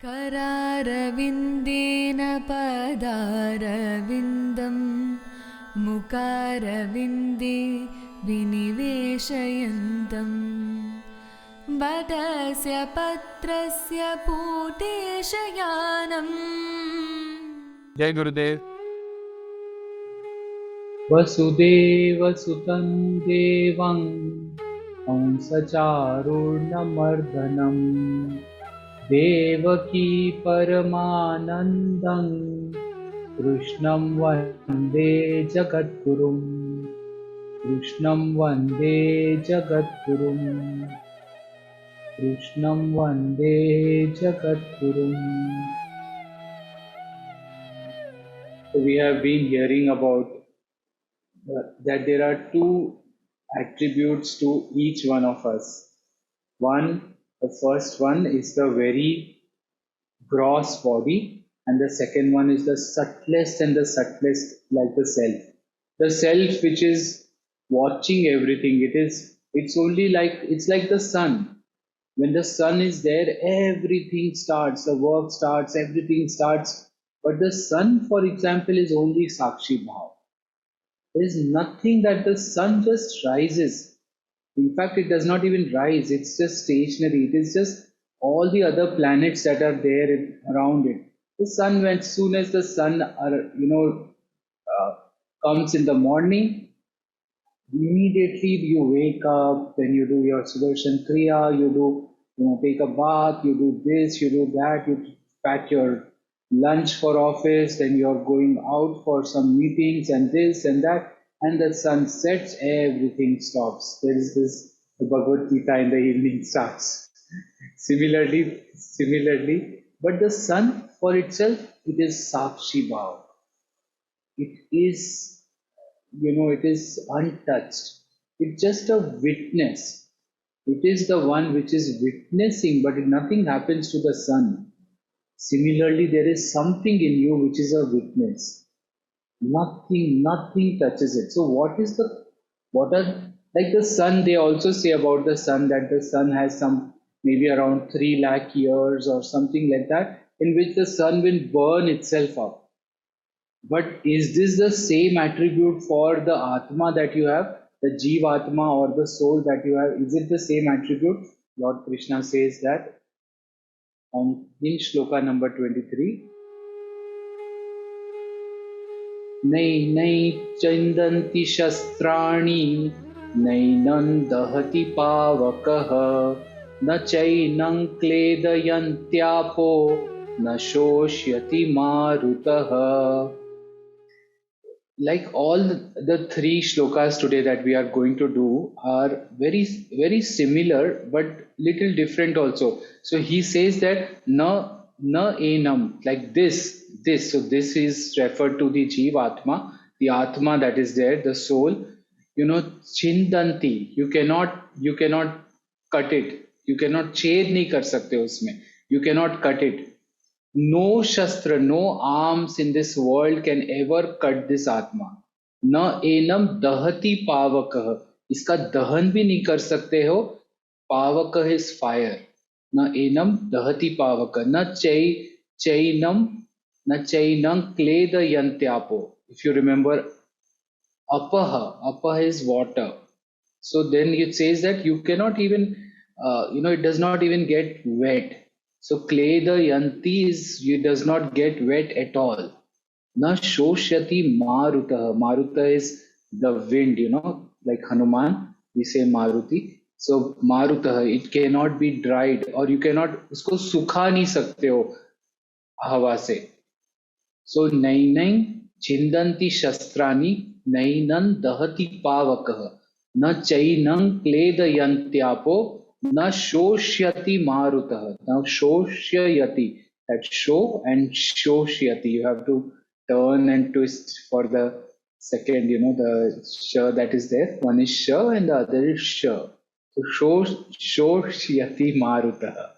करारविन्देन पदारविन्दं मुकारविन्दे विनिवेशयन्तं वटस्य पत्रस्य पूटे शयानम्। जय गुरुदेव। वसुदेव सुतं देवं कंसचारूर्णमर्दनं देवकी परमानन्दं कृष्णं वन्दे जगद्गुरुं। कृष्णं वन्दे जगद्गुरुं। कृष्णं वन्दे जगद्गुरुं। So we have been hearing about that there are two attributes to each one of us. The first one is the very gross body, and the second one is the subtlest and the subtlest, like the self. The self which is watching everything. It's only like, it's like the sun. When the sun is there, everything starts, the work starts, everything starts. But the sun, for example, is only Sakshi Bhav. There is nothing that the sun just rises. In fact, it does not even rise, it's just stationary. It is just all the other planets that are there around it. The sun, as soon as the sun comes in the morning, immediately you wake up, then you do your Sudarshan Kriya, take a bath, you do this, you do that, you pack your lunch for office, then you're going out for some meetings and this and that, and the sun sets, everything stops. There is this, the Bhagavad Gita in the evening starts. Similarly, but the sun for itself, it is Sakshi Bhav. It is, it is untouched. It's just a witness. It is the one which is witnessing, but nothing happens to the sun. Similarly, there is something in you which is a witness. Nothing touches it. So what are, like the sun, they also say about the sun that the sun has some, maybe around 3 lakh years or something like that, in which the sun will burn itself up. But is this the same attribute for the Atma that you have, the Jiva Atma or the soul that you have? Is it the same attribute? Lord Krishna says that in Shloka number 23. Nai chandanti shastrani nainan dahati pavakah na chainam kledayantyapo na shoshyati marutah. Like all the three shlokas today that we are going to do are very, very similar, but little different also. So he says that na enam, like this. So this is referred to the Jivatma, the Atma that is there, the soul. Chindanti, you cannot cut it. You cannot chhed nahi kar sakte usme. You cannot cut it. No shastra, no arms in this world can ever cut this Atma. Na enam dahati pavakah. Iska dahan bhi nahi kar sakte ho. Pavakah is fire. Na enam dahati pavakah. Na chainam kleda yantyapo. If you remember, apaha is water. So then it says that you cannot even, it does not even get wet. So kleda yanti it does not get wet at all. Na shoshyati marutah. Maruta is the wind, like Hanuman, we say Maruti. So marutah, it cannot be dried, or you cannot, usko sukha nahi sakte ho hawa se. So nainai chindanti shastrani nainan dahati pavakah na chainam kledayantyapo na shoshyati marutah. Now shoshyati, that sho and shoshyati, you have to turn and twist for the second, the sh that is there. One is sh and the other is sh. So shoshyati marutah.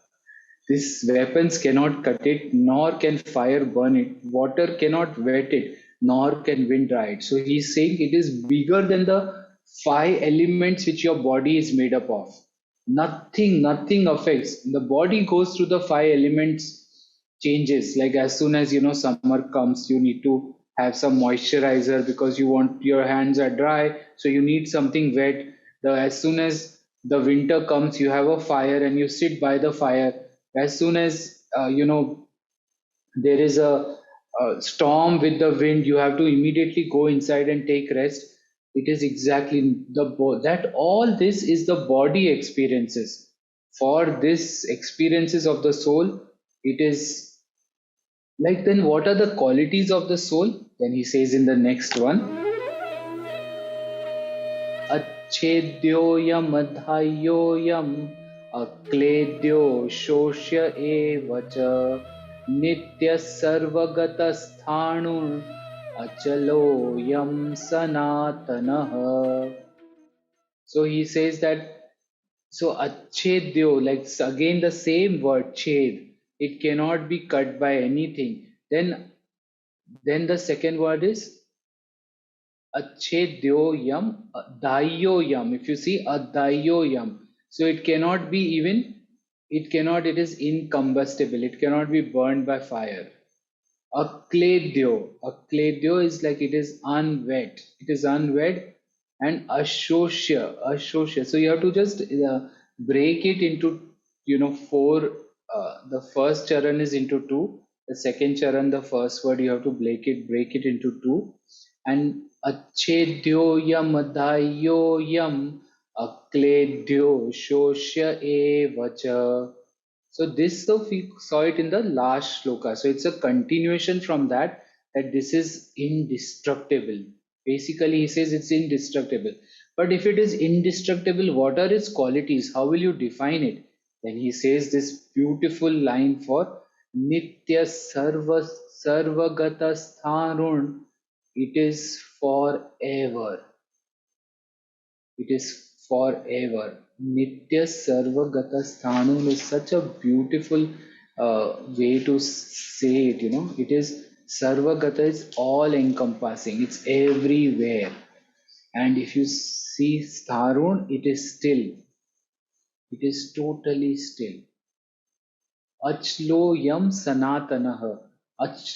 These weapons cannot cut it, nor can fire burn it. Water cannot wet it, nor can wind dry it. So he's saying it is bigger than the 5 elements which your body is made up of. Nothing affects. The body goes through the 5 elements changes. Like as soon as summer comes, you need to have some moisturizer because you want your hands are dry, so you need something wet. As soon as the winter comes, you have a fire and you sit by the fire. As soon as there is a storm with the wind, you have to immediately go inside and take rest. It is exactly that all this is the body experiences. For this experiences of the soul, it is like, then what are the qualities of the soul? Then he says in the next one, अच्छेद्योऽयमधायोऽयम् अक्लेद्यो शोष्य एव च नित्यः सर्वगतस्थाणुर् अचलोऽयं सनातनः. So he says that, so achedyo, like again the same word ched, it cannot be cut by anything. Then the second word is अच्छेद्योयम दाह्योयम. If you see adhyoyam, so it cannot be even, it is incombustible, it cannot be burned by fire. Akledyo is like it is unwed, and ashosya. So you have to just break it into four. The first charan is into two. The second charan, the first word, you have to break it into two. And अच्छेद्योयम अधायोयम अक्लेद्यो शोष्य एव च. So this, so we saw it in the last shloka. So it's a continuation from that this is indestructible. Basically, he says it's indestructible. But if it is indestructible, what are its qualities? How will you define it? Then he says this beautiful line for Nitya Sarvagata Stharun. It is forever. It is forever. Nitya Sarvagata Sthanam is such a beautiful way to say it, It is Sarvagata is all encompassing, it's everywhere. And if you see Stharun, it is still, it is totally still. Achlo yam sanatanah.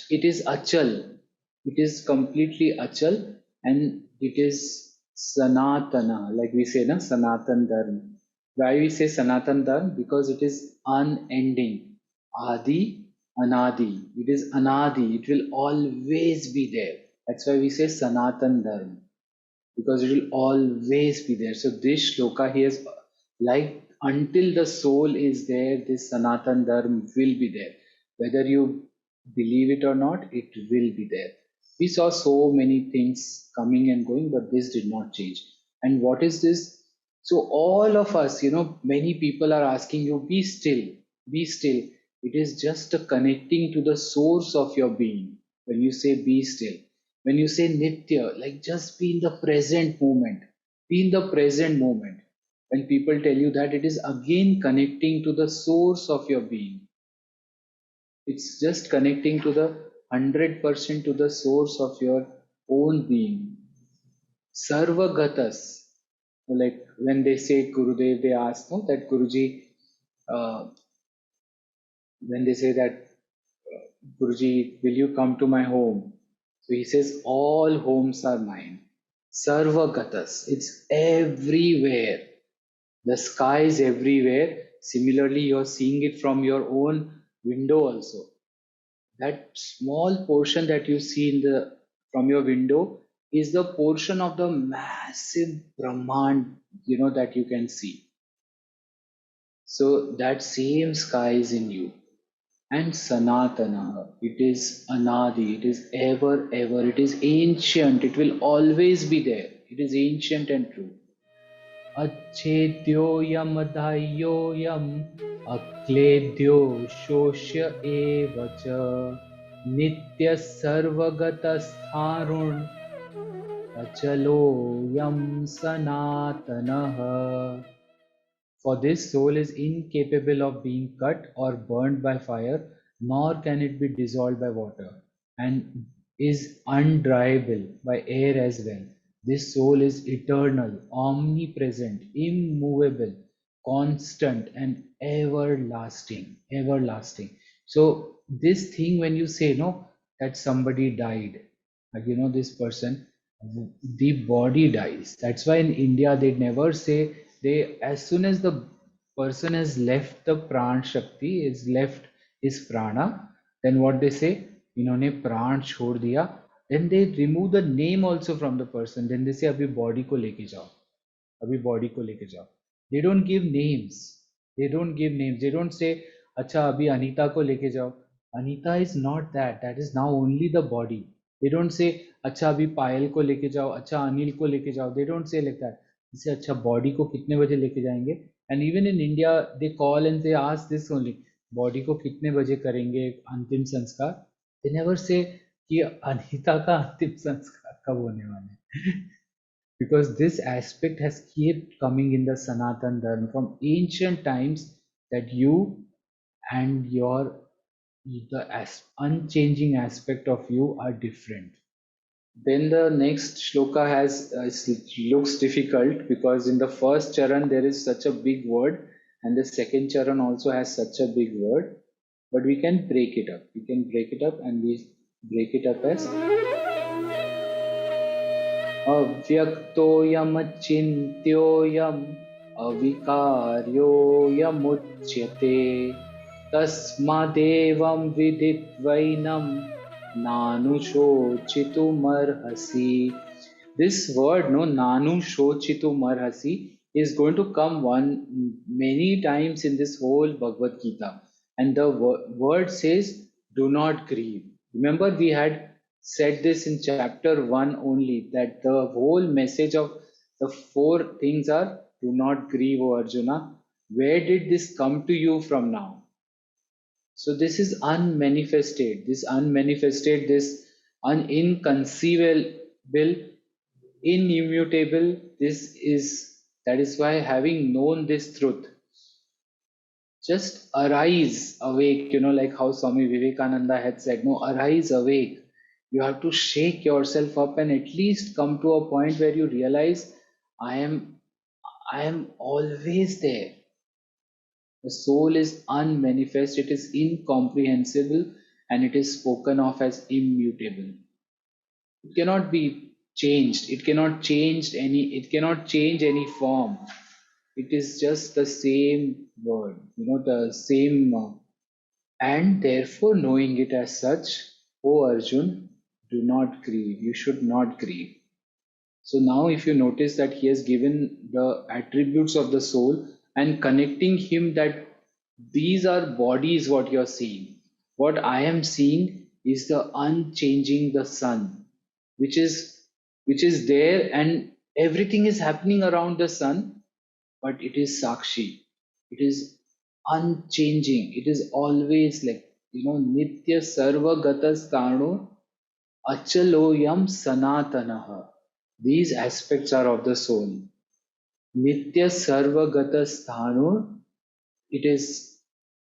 It is achal. It is completely achal, and it is sanatana, like we say, na, sanatan dharma. Why we say sanatan dharma? Because it is unending. Adi, anadi. It is anadi. It will always be there. That's why we say sanatan dharma, because it will always be there. So this shloka here is like, until the soul is there, this Sanatan Dharma will be there. Whether you believe it or not, it will be there. We saw so many things coming and going, but this did not change. And what is this? So all of us, many people are asking you, be still, be still. It is just a connecting to the source of your being. When you say be still, when you say Nitya, like just be in the present moment, be in the present moment. When people tell you that, it is again connecting to the source of your being. It's just connecting to the 100% to the source of your own being. Sarvagatas. Like when they say Gurudev, they ask, no, that Guruji, when they say that, Guruji, will you come to my home? So he says, all homes are mine. Sarvagatas. It's everywhere. The sky is everywhere. Similarly, you're seeing it from your own window also. That small portion that you see from your window is the portion of the massive Brahman, that you can see. So that same sky is in you. And Sanatana, it is Anadi, it is ever, it is ancient, it will always be there. It is ancient and true. अच्छेद्योऽयम् अधाह्योऽयम् अक्लेद्यो शोष्य एव च नित्यः सर्वगतस्थाणुर् अचलोऽयं सनातनः. For this soul is incapable of being cut or burned by fire, nor can it be dissolved by water, and is undryable by air as well. This soul is eternal, omnipresent, immovable, constant, and everlasting. Everlasting. So this thing when you say no, that somebody died, like this person, the body dies. That's why in India they never say, they as soon as the person has left the pran shakti, is left his prana, then what they say, इन्होंने प्राण छोड़ दिया, then they remove the name also from the person, then they say अभी body को लेके जाओ, अभी body को लेके जाओ. They don't give names, they don't say अच्छा अभी अनीता को लेके जाओ. Anita is not that, that is now only the body. They don't say अच्छा अभी पायल को लेके जाओ, अच्छा अनिल को लेके जाओ. They don't say like that. जैसे अच्छा बॉडी को कितने बजे लेके जाएंगे. And even in India they call and they ask this only, body को कितने बजे करेंगे अंतिम संस्कार. दे नेवर से कि अनीता का अंतिम संस्कार कब होने वाला है. Because this aspect has kept coming in the Sanatan Dharma from ancient times, that you and your unchanging aspect of you are different. Then the next shloka has looks difficult, because in the first charan there is such a big word, and the second charan also has such a big word, but we can break it up. We can break it up, and we break it up as अव्यक्तोऽयमचिन्त्योऽयम् अविकार्योऽयमुच्यते तस्मादेवं विदित्वैनं नानुशोचितुमर्हसि. This word, no, nanushocitumarhasi, is going to come many times in this whole Bhagavad Gita, and the word says, "Do not grieve." Remember, we had said this in chapter 1 only, that the whole message of the four things are, "Do not grieve, O Arjuna." Where did this come to you from now? So this is unmanifested, this inconceivable, inimmutable. That is why, having known this truth, just arise awake, like how Swami Vivekananda had said, no, arise awake. You have to shake yourself up and at least come to a point where you realize, I am always there. The soul is unmanifest, it is incomprehensible, and it is spoken of as immutable. It cannot be changed, it cannot change any form. It is just the same word, the same. And therefore, knowing it as such, O Arjun, do not grieve. You should not grieve. So now, if you notice that he has given the attributes of the soul and connecting him, that these are bodies, what you are seeing. What I am seeing is the unchanging, the sun, which is there, and everything is happening around the sun, but it is Sakshi. It is unchanging. It is always like, Nitya Sarva Gatas Tanu Achaloyam Sanatanaha. These aspects are of the soul. Nitya Sarva Gatas Tanu, it is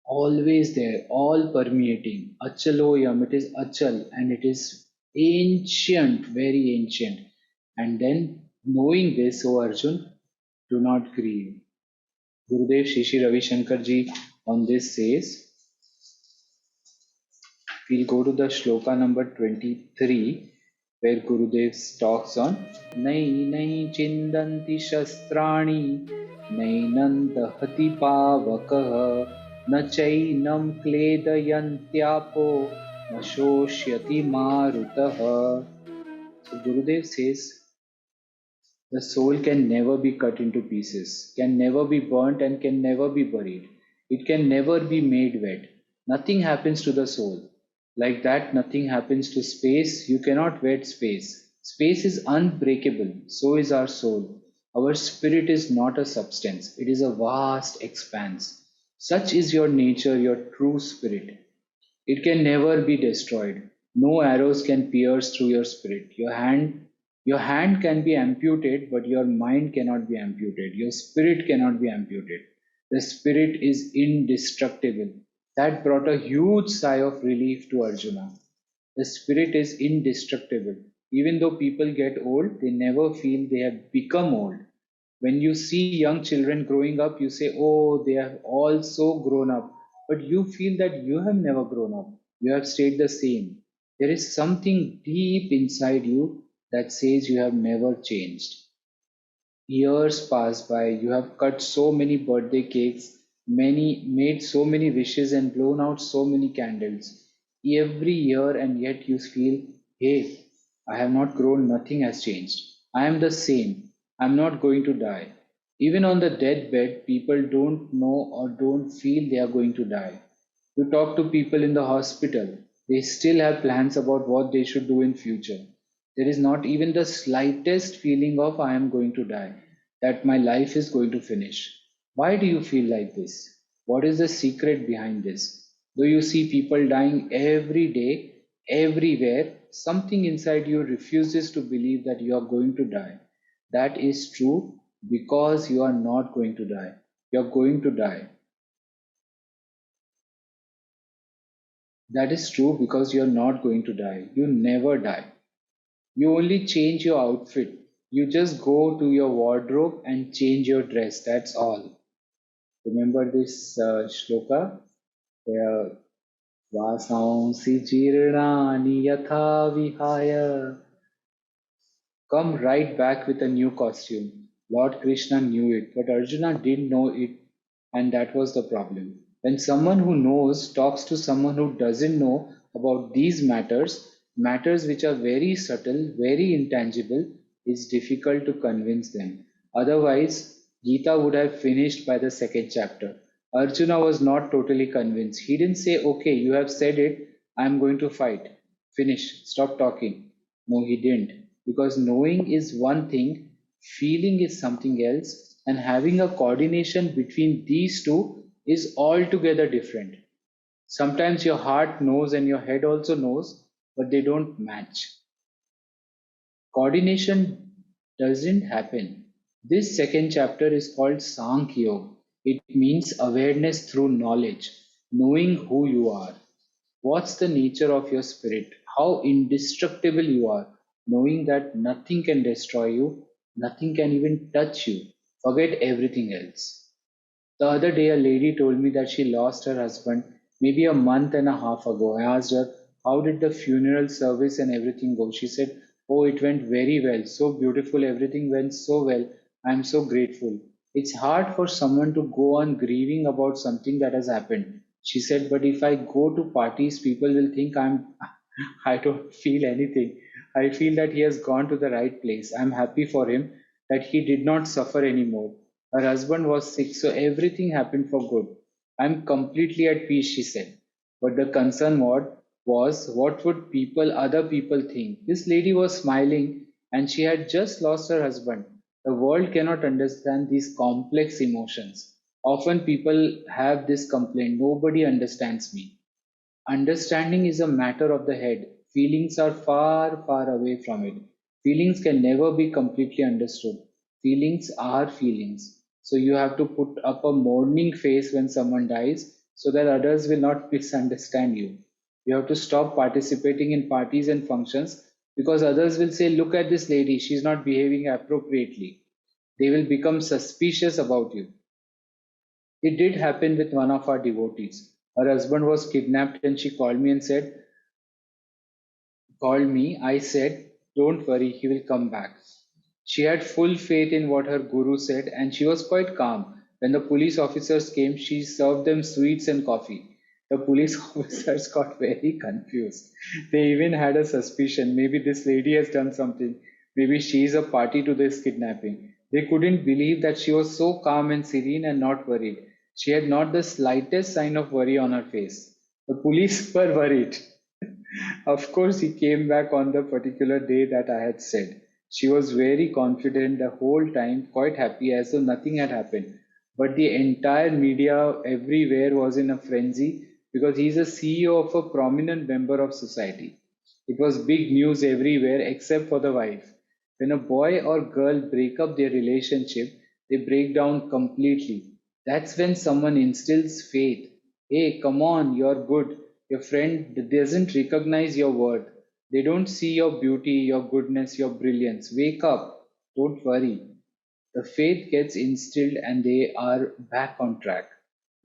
always there, all permeating. Achaloyam, it is Achal, and it is ancient, very ancient. And then, knowing this, O Arjun, do not grieve. Gurudev Shri Ravi Shankar ji on this says, we'll go to the shloka number 23, where Gurudev talks on Nai Nai Chindanti Shastrani Nainan Dahati Pavakah Na Chainam Kledayantyapo Na Shoshyati Marutah. So Gurudev says, the soul can never be cut into pieces, can never be burnt, and can never be buried. It can never be made wet. Nothing happens to the soul. Like that, nothing happens to space. You cannot wet space. Space is unbreakable. So is our soul. Our spirit is not a substance. It is a vast expanse. Such is your nature, your true spirit. It can never be destroyed. No arrows can pierce through your spirit. Your hand can be amputated, but your mind cannot be amputated. Your spirit cannot be amputated. The spirit is indestructible. That brought a huge sigh of relief to Arjuna. The spirit is indestructible. Even though people get old, they never feel they have become old. When you see young children growing up, you say, oh, they are all so grown up. But you feel that you have never grown up. You have stayed the same. There is something deep inside you that says you have never changed. Years pass by, you have cut so many birthday cakes, made so many wishes and blown out so many candles every year, and yet you feel, hey, I have not grown, nothing has changed. I am the same. I'm not going to die. Even on the deathbed, people don't know or don't feel they are going to die. You talk to people in the hospital, they still have plans about what they should do in future. There is not even the slightest feeling of I am going to die, that my life is going to finish. Why do you feel like this? What is the secret behind this? Though you see people dying every day, everywhere, something inside you refuses to believe that you are going to die. That is true because you are not going to die. You are going to die. That is true because you are not going to die. You never die. You only change your outfit. You just go to your wardrobe and change your dress. That's all. Remember this shloka? Where Vasansi jirnani yatha vihaya. Come right back with a new costume. Lord Krishna knew it, but Arjuna didn't know it, and that was the problem. When someone who knows talks to someone who doesn't know about these matters, matters which are very subtle, very intangible, it's difficult to convince them. Otherwise, Gita would have finished by the second chapter. Arjuna was not totally convinced. He didn't say, okay, you have said it, I'm going to fight. Finish, stop talking. No, he didn't. Because knowing is one thing, feeling is something else, and having a coordination between these two is altogether different. Sometimes your heart knows and your head also knows, but they don't match. Coordination doesn't happen. This second chapter is called Sankhya. It means awareness through knowledge, knowing who you are. What's the nature of your spirit? How indestructible you are, knowing that nothing can destroy you, nothing can even touch you. Forget everything else. The other day, a lady told me that she lost her husband maybe a month and a half ago. I asked her, how did the funeral service and everything go? She said, oh, it went very well. So beautiful. Everything went so well. I'm so grateful. It's hard for someone to go on grieving about something that has happened. She said, but if I go to parties, people will think I don't feel anything. I feel that he has gone to the right place. I'm happy for him that he did not suffer anymore. Her husband was sick, so everything happened for good. I'm completely at peace, she said. But the concern was what would other people think? This lady was smiling and she had just lost her husband. The world cannot understand these complex emotions. Often people have this complaint, nobody understands me. Understanding is a matter of the head. Feelings are far, far away from it. Feelings can never be completely understood. Feelings are feelings. So you have to put up a mourning face when someone dies so that others will not misunderstand you. You have to stop participating in parties and functions because others will say, look at this lady, she's not behaving appropriately. They will become suspicious about you. It did happen with one of our devotees. Her husband was kidnapped and she called me. I said, don't worry, he will come back. She had full faith in what her guru said and she was quite calm. When the police officers came, she served them sweets and coffee. The police officers got very confused. They even had a suspicion maybe this lady has done something. Maybe she is a party to this kidnapping. They couldn't believe that she was so calm and serene and not worried. She had not the slightest sign of worry on her face. The police were worried. Of course, he came back on the particular day that I had said. She was very confident the whole time, quite happy as though nothing had happened. But the entire media everywhere was in a frenzy because he's a CEO of a prominent member of society. It was big news everywhere except for the wife. When a boy or girl break up their relationship, they break down completely. That's when someone instills faith. Hey, come on, you're good. Your friend doesn't recognize your worth. They don't see your beauty, your goodness, your brilliance. Wake up. Don't worry. The faith gets instilled and they are back on track.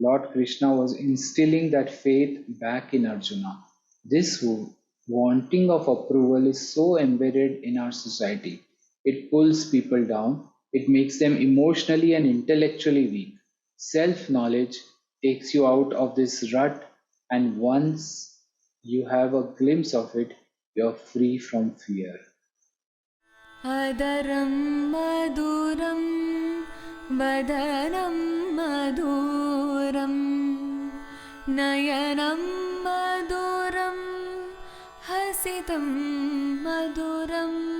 Lord Krishna was instilling that faith back in Arjuna. This wanting of approval is so embedded in our society. It pulls people down, it makes them emotionally and intellectually weak. Self knowledge takes you out of this rut, and once you have a glimpse of it, you're free from fear. अदरं मधुरं वदनं मधुरं नयनं मधुरं हसितं मधुरम्